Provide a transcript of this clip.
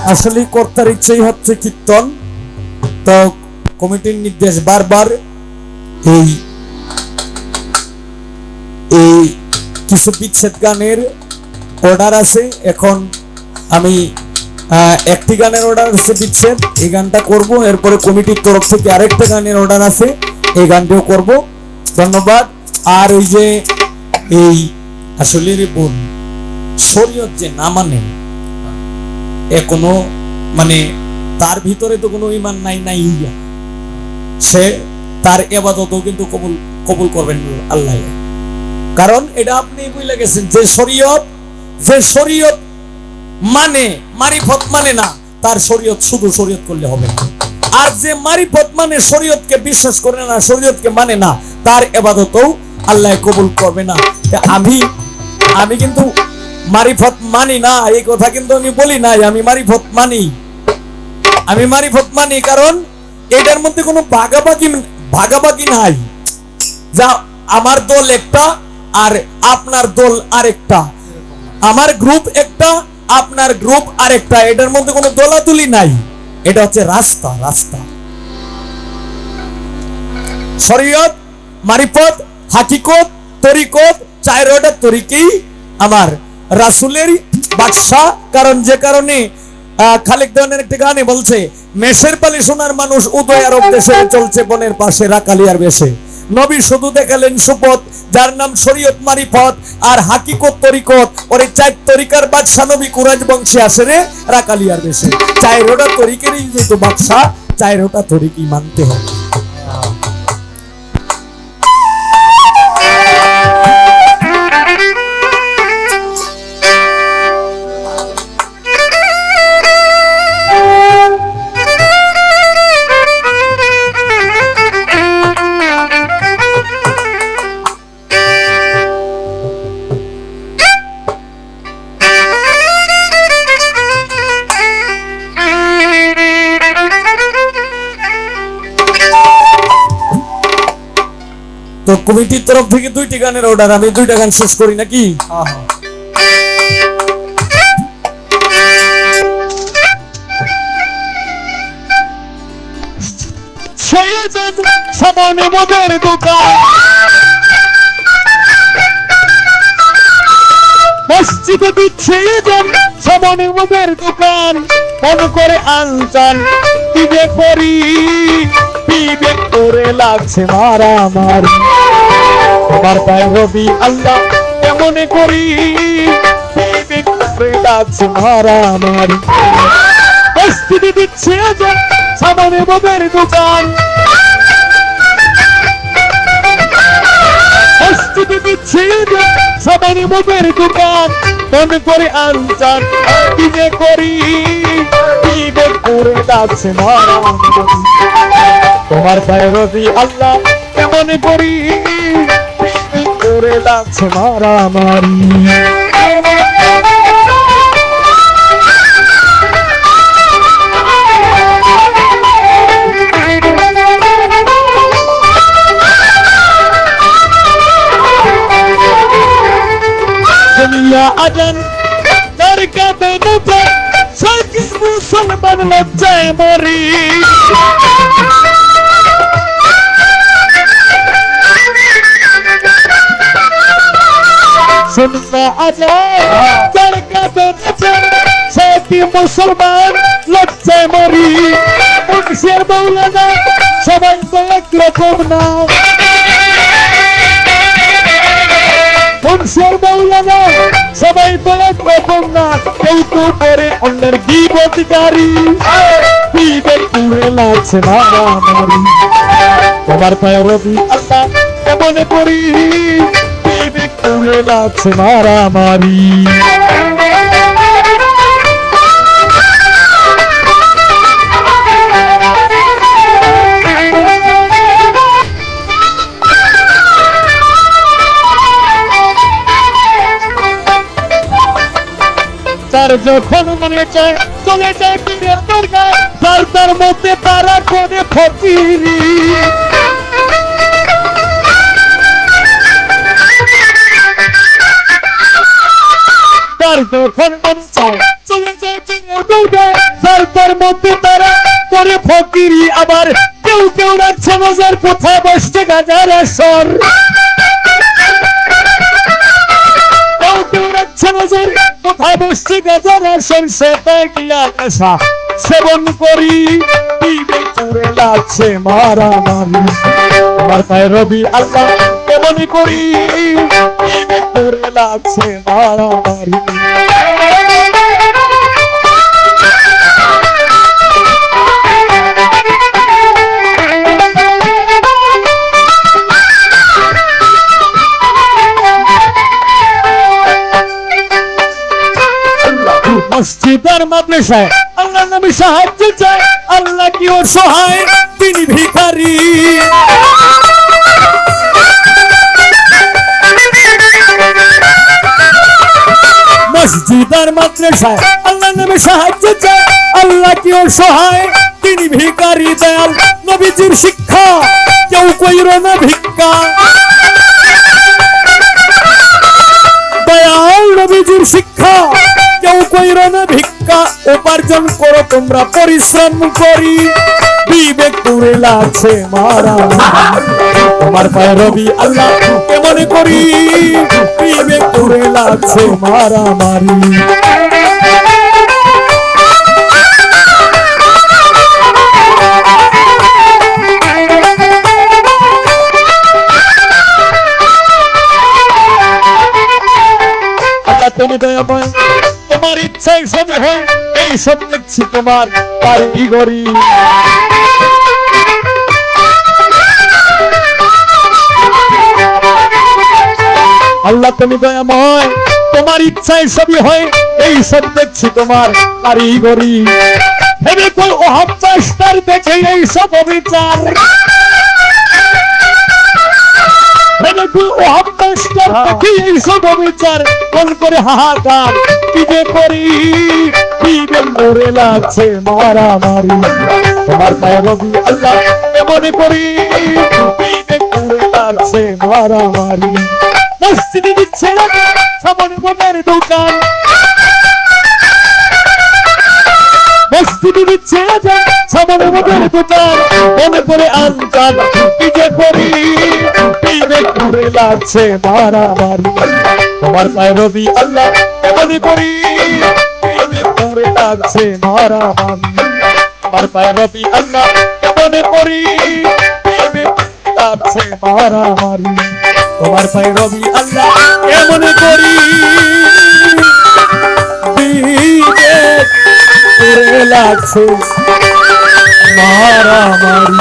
আসলে কর্তার ইচ্ছেই হচ্ছে কীর্তন। তো কমিটির নির্দেশ বারবার এই এই কিছু বিচ্ছেদ গানের অর্ডার আছে। এখন আমি একটি গানের অর্ডার আছে বিচ্ছেদ, এই গানটা করব। এরপরে কমিটির তরফ থেকে আরেকটা গানের অর্ডার আছে, এই গানটিও করব। ধন্যবাদ। আর ওই যে এই আসলে বোন শরীয়ত যে না মানে কোনো মানে তার ভিতরে তো কোনো ইমান নাই সে তার ইবাদতও কিন্তু কবুল করবেন আল্লাহ। কারণ এটা আপনি বুঝলে গেছেন যে শরীয়ত মানে মারিফত মানে না, তার শরীয়ত শুধু শরীয়ত করলে হবে না। আর যে মারিফত মানে শরীয়তকে বিশ্বাস করে না, শরীয়তকে মানে না, তার ইবাদতও আল্লাহ কবুল করবে না। আমি কিন্তু মারিফত মানি না, এই কথা কিন্তু আমি বলি নাই। আমি মারিফত মানি কারণ এটার মধ্যে কোনো ভাগাভাগি নাই। যা আমার দল একটা আর আপনার দল আরেকটা, আমার গ্রুপ একটা আপনার গ্রুপ আরেকটা, এটার মধ্যে কোনো দলাদলি নাই। এটা হচ্ছে রাস্তা। শরীয়ত, মারিফত, হাকিকত, তরিকত, চারটা তরিকেই আমার রাসূলের বাদশা। কারণ যে কারণে খালিক দেওয়ানের একটি গানে বলছে, মেষের পালি সোনার মানুষ উদয় আরব দেশে চলছে বনের পাশে রাকালিয়ার বেশে। নবী শুধু দেখালেন সুপথ, যার নাম শরীয়ত, মারিফত আর হাকিকত, তরিকত। ওরে চার তরিকার বাদশা নবী কুরাইশ বংশে আসে রে রাকালিয়ার বেশে। চারটা তরিকেরই যেহেতু বাদশা, চারটা তরিকই মানতে হবে। তো কমিটির তরফ থেকে দুইটি গানের অর্ডার, আমি দুইটা গান শেষ করি নাকি? সামনে মোদের দোকান, মসজিদে দিচ্ছে সামনে মোদের দোকান, মনে করে আনচান বিবেক করি, বিবেক করে লাগছে মারামারি। তোমার পায়ে রবি আল্লাহ মনে করি, বিবেক করে লাগছে মারামারি। মসজিদে দিচ্ছে সামনে মোদের দোকান, মসজিদে দিচ্ছে সামনে মোদের দোকান, মনে করে আনচান বিবে করি, বিবেক করে লাগছে মারামারি। তোমার পায়ে রবি আল্লাহ মনে করি, বিবেক করে লাগছে মারামারি। আজান দরকাতে নূপুর সাকি মুসলমান লজ্জায় মরি। শুননা আজান দরকাতে নূপুর সাকি মুসলমান লজ্জায় মরি। মুর্শিদ মাওলানা সবাই তো একরকম না, মুর্শিদ মাওলানা সবাই তো একরকম না, কেউ তো করে অন্যের গীবতকারী, বিবেক করে লাগছে মারামারি। তোমার পায়ে রবি আল্লাহ মনে করি, বিবেক করে লাগছে মারামারি। তার যখন মনে চায় চলে যায় পীরের দরগায়, তার মধ্যে তারা করে ফকিরি। তার যখন মনে চায় চলে যায় তার মধ্যে তারা করে ফকিরি, আবার কেউ কেউ রাখছে মজার কোথায় বসছে গাজার আসর, কেউ কেউ রাখছে মজার কোথায় বসছে গাজার আসর, সেটা গিয়া নেশা সেবন করি, দিবে করে লাগছে মারামারি, তোমার পায়ে রবি আল্লাহ কেমন করি, দিবে করে লাগছে মারামারি। মসজিদ আর মাদ্রাসায় আল্লাহ নবী সাহায্য চায়, আল্লাহ কি অসহায় তিনি ভিখারি, মসজিদ আর মাদ্রাসায় আল্লাহ নবী সাহায্য চায়, আল্লাহ কি অসহায় তিনি ভিখারি, দয়াল নবীজির শিক্ষা কেউ কইর না ভিক্ষা, দয়াল নবীজির শিক্ষা কেউ কইর না ভিক্ষা, উপার্জন করো তোমরা পরিশ্রম করি, বিবেক করে লাগছে মারা, তোমার পায়ে রবি আল্লাহ কেমন করি, বিবেক করে লাগছে মারামারি। আল্লাহ তুমি দয়াময়, তোমার ইচ্ছাই সব হয়, এই সব দেখছি তোমার কারিগরি, আল্লাহ তুমি দয়াময়, তোমার ইচ্ছাই সবই হয়, এই সব দেখছি তোমার কারিগরি, ভেবে কই অহংকার দেখে এই সব অবিচার, ভেবে কই অহংকার দেখে এই সব অবিচার, কোন করে হাহাকার কি যে করি, বিবেক করে লাগছে মারামারি, তোমার পায়ে রবি আল্লাহ কেমন করি, বিবেক করে লাগছে মারামারি। মসজিদে দিচ্ছে না সামনে মনের দোকান, মসজিদে দিচ্ছে না সামনে মনের দোকান, মনে করে আনকান কি যে করি, বিবেক করে লাগছে মারামারি, তোমার পায়ে রবি আল্লাহ কেমন করি, বিবেক করে লাগছে মারামারি, তোমার পায়ে রবি আল্লাহ কেমন করি, বিবেক লাগছে মারামারি, তোমার পায়ে রবি আল্লাহ কেমন করি, বিবেক করে লাগছে মারামারি।